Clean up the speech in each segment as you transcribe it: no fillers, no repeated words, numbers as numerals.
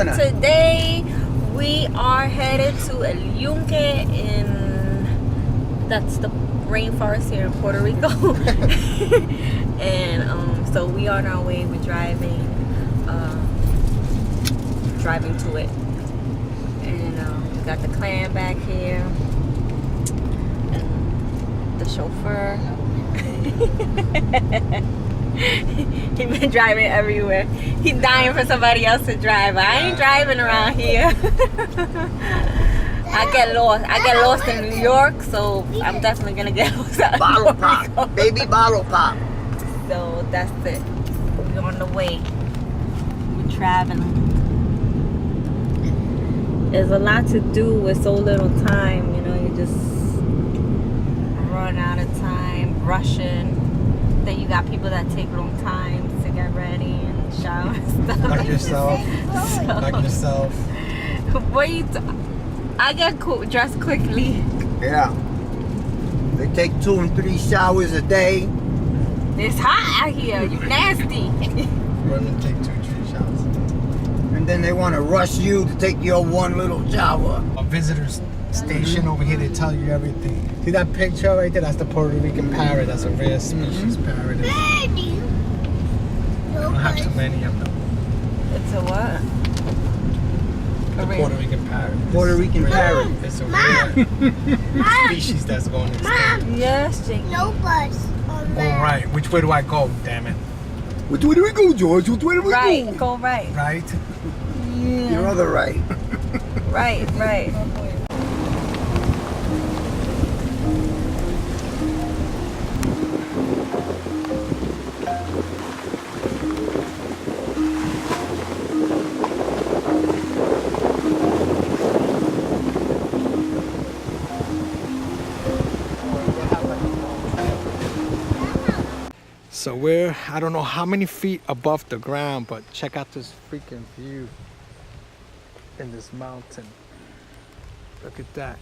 today we are headed to El Yunque that's the rainforest here in Puerto Rico. And so we on our way. We're driving to it. And we got the clan back here. And the chauffeur. He's been driving everywhere. He's dying for somebody else to drive. I ain't driving around here. I get lost in New York, so I'm definitely gonna get lost out bottle pop, baby bottle pop. So that's it. We're on the way. We're traveling. There's a lot to do with so little time. You know, you just run out of time, rushing. Then you got people that take long time to get ready and shower and stuff. Like yourself. Like yourself. What you? I get dressed quickly. Yeah. They take 2 and 3 showers a day. It's hot out here. You nasty. Women take 2 or 3 showers. And then they want to rush you to take your one little shower. A visitor's station over here, they tell you everything. See that picture right there? That's the Puerto Rican parrot. That's a rare species parrot. They don't have too many of them. It's a what? The Puerto Rican parrot. Puerto Rican parrot. It's a rare species that's going extinct. Yes, Jake. No bus. All right, which way do I go? Damn it. Which way do we go, George? Which way do we Right, go right. Right? Yeah. Your other right. Right. So we're, I don't know how many feet above the ground, but check out this freaking view in this mountain. Look at that.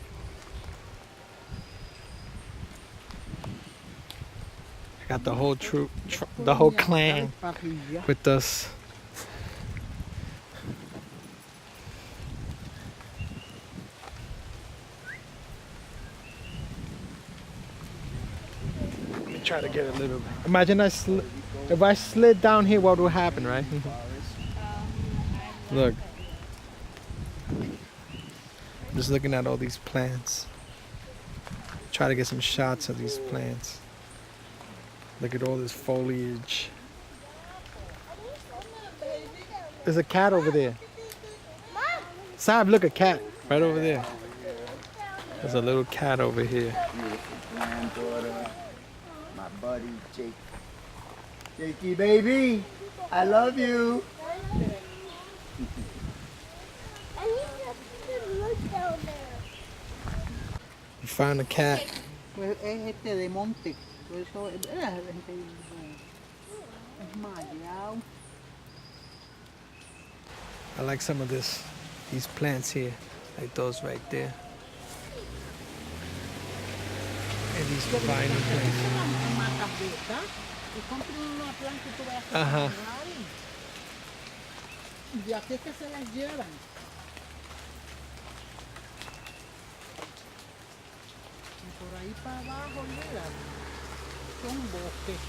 I got the whole the whole clan with us. Try to get a little. Imagine if I slid down here, what would happen, right? Look. Just looking at all these plants. Try to get some shots of these plants. Look at all this foliage. There's a cat over there. Saab, look, a cat right over there. There's a little cat over here. Granddaughter, my buddy Jake. Jakey baby, I love you. You found a cat. Pues es de monte, por eso es mallado. I like some of these plants here, like those right there. And these vine plants. Ajá. Y aquí es que se las llevan. Y por ahí para abajo, mira, son bosques.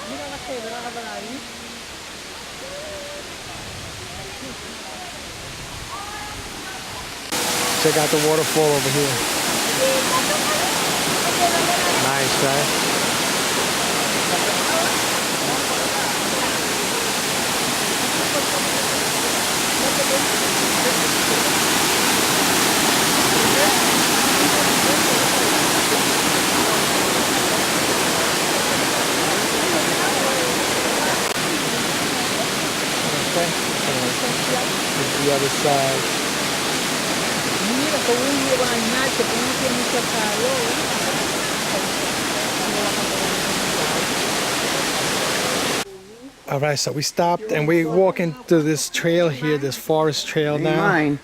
Mira la quebrada ahí. Check out the waterfall over here. Nice, right? Okay. The other side. Mira, con un bañarse, que no tiene mucho calor. All right, so we stopped and we're walking through this trail here, this forest trail now. Mine.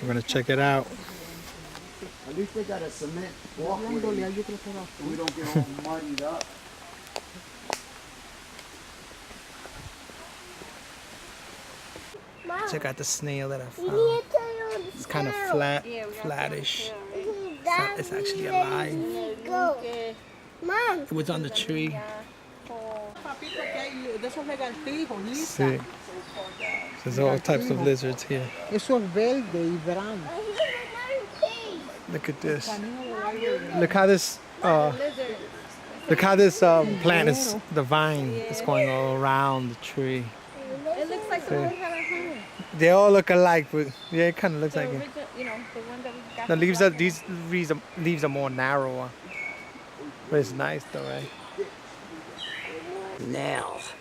gonna check it out. At least they got a cement walkway. We don't get all muddied up. Check out the snail that I found. It's kind of flat, flattish. It's actually alive. Mom. It was on the tree. Papito, que hay de esos lagartijos, Sí. Lisa. There's all types of lizards here. Eso es verde y brown. Look at this. Look how this. Look how this plant is. The vine is going all around the tree. It looks like the one that I had. They all look alike, but yeah, it kind of looks like it. You know, the one that we got. The leaves are these leaves are more narrower, but it's nice though, right? Nails.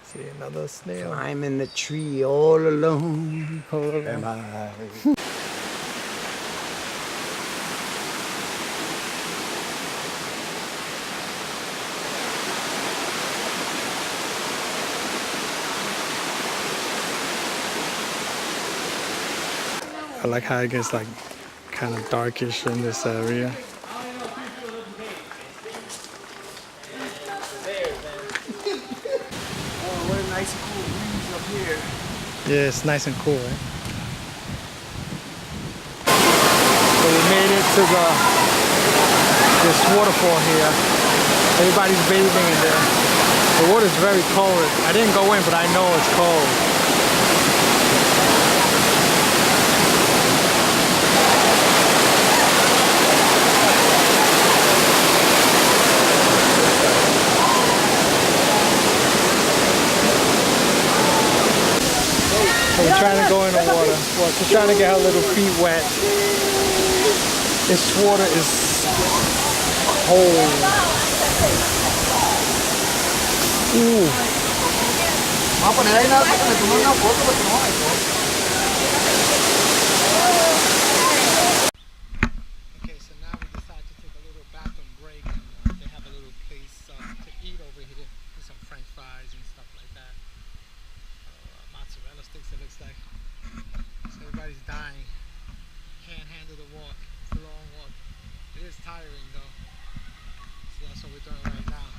See another snail. Climbing the tree all alone. Am I? I like how it gets like kind of darkish in this area. Oh, what a nice cool breeze up here. Yeah, it's nice and cool, right? So we made it to this waterfall here. Everybody's bathing in there. The water's very cold. I didn't go in, but I know it's cold. So we're trying to go in the water. Well, she's trying to get her little feet wet. This water is cold. Ooh. Vamos a poner ahí nada más que me tome una foto porque no hay foto. Okay, so now we decided to take a little bathroom break. They have a little place to eat over here. Do some French fries and stuff like that. Mozzarella sticks, it looks like. So everybody's dying. Can't handle the walk. It's a long walk. It is tiring though. So that's what we're doing right now.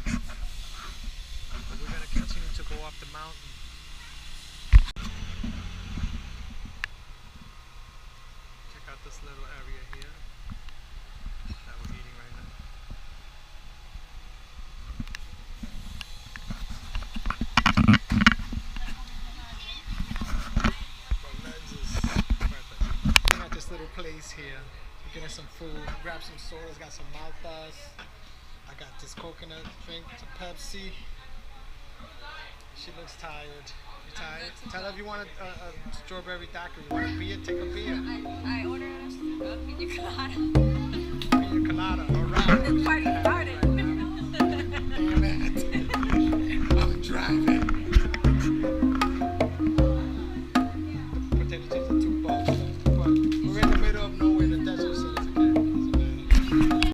But we're gonna continue to go up the mountain. Check out this little area here that we're eating right now. I'm at this little place here. We're getting some food. Grab some sodas. Got some maltas. I got this coconut drink, some Pepsi. She looks tired. You tired? Tell her if you want a strawberry daiquiri. You want a beer? Take a beer. I ordered a pina colada. Pina colada. All right. The party started. Damn it. I'm driving. Potato chips.